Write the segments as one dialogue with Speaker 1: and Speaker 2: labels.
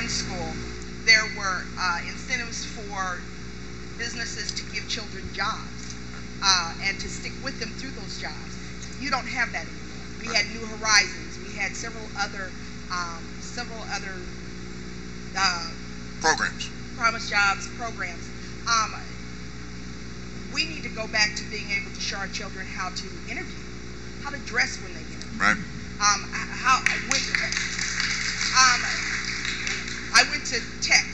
Speaker 1: school, there were incentives for businesses to give children jobs and to stick with them through those jobs. You don't have that anymore. We had New Horizons. We had several other
Speaker 2: programs,
Speaker 1: promise jobs programs. We need to go back to being able to show our children how to interview, how to dress when they interview.
Speaker 2: right?
Speaker 1: I went to Tech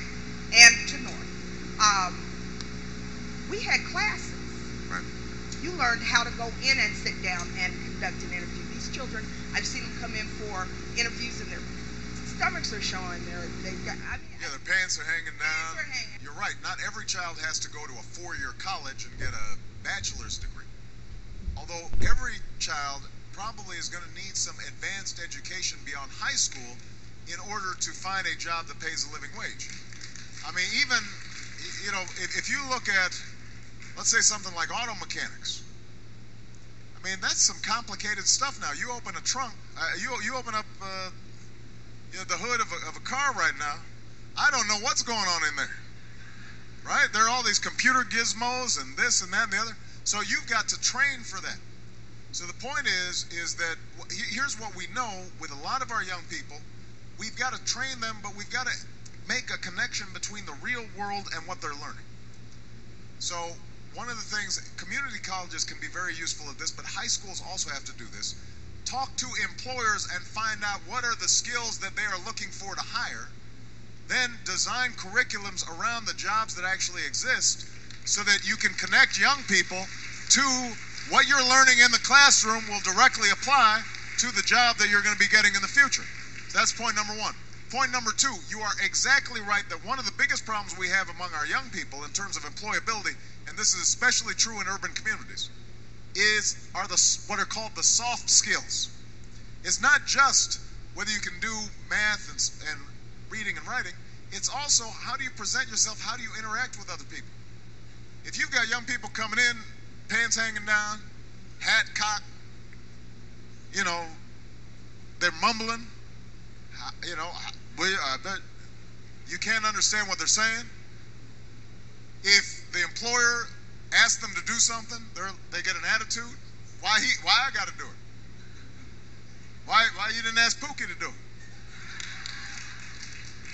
Speaker 1: and to North. We had classes.
Speaker 2: Right.
Speaker 1: You learned how to go in and sit down and conduct an interview. These children, I've seen them come in for interviews and their stomachs are showing. They've got.
Speaker 2: Yeah, their pants are hanging down.
Speaker 1: Pants are hanging.
Speaker 2: You're right. Not every child has to go to a 4-year college and get a bachelor's degree. Although every child probably is going to need some advanced education beyond high school in order to find a job that pays a living wage. I mean, even, you know, if you look at, let's say something like auto mechanics. I mean, that's some complicated stuff now. You open a trunk, you open up you know, the hood of a car right now. I don't know what's going on in there, right? There are all these computer gizmos and this and that and the other. So you've got to train for that. So the point is that here's what we know with a lot of our young people. We've got to train them, but we've got to make a connection between the real world and what they're learning. So one of the things, community colleges can be very useful at this, but high schools also have to do this. Talk to employers and find out what are the skills that they are looking for to hire. Then design curriculums around the jobs that actually exist so that you can connect young people to what you're learning in the classroom will directly apply to the job that you're going to be getting in the future. So that's point number one. Point number two, you are exactly right that one of the biggest problems we have among our young people in terms of employability, and this is especially true in urban communities, are what are called the soft skills. It's not just whether you can do math and reading and writing, it's also how do you present yourself, how do you interact with other people. If you've got young people coming in, pants hanging down, hat cocked, you know, they're mumbling, you know, you can't understand what they're saying. If the employer asks them to do something, they get an attitude. Why I got to do it? Why you didn't ask Pookie to do it?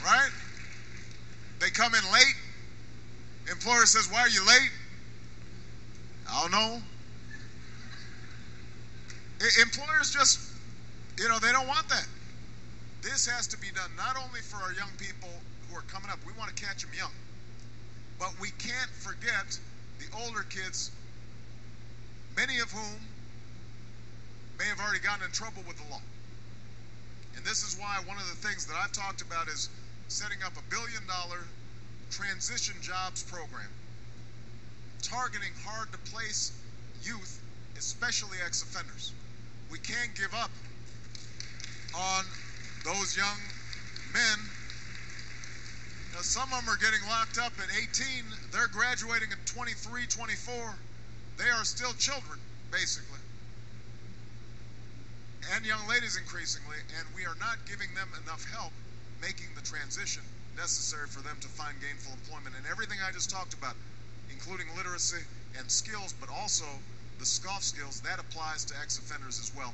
Speaker 2: Right? They come in late. Employer says, "Why are you late?" I don't know. Employers just, you know, they don't want that. This has to be done not only for our young people who are coming up. We want to catch them young. But we can't forget the older kids, many of whom may have already gotten in trouble with the law. And this is why one of the things that I've talked about is setting up $1 billion transition jobs program, targeting hard-to-place youth, especially ex-offenders. We can't give up on those young men. Now, some of them are getting locked up at 18. They're graduating at 23, 24. They are still children, basically. And young ladies increasingly, and we are not giving them enough help making the transition necessary for them to find gainful employment. And everything I just talked about, including literacy and skills, but also the soft skills, that applies to ex-offenders as well.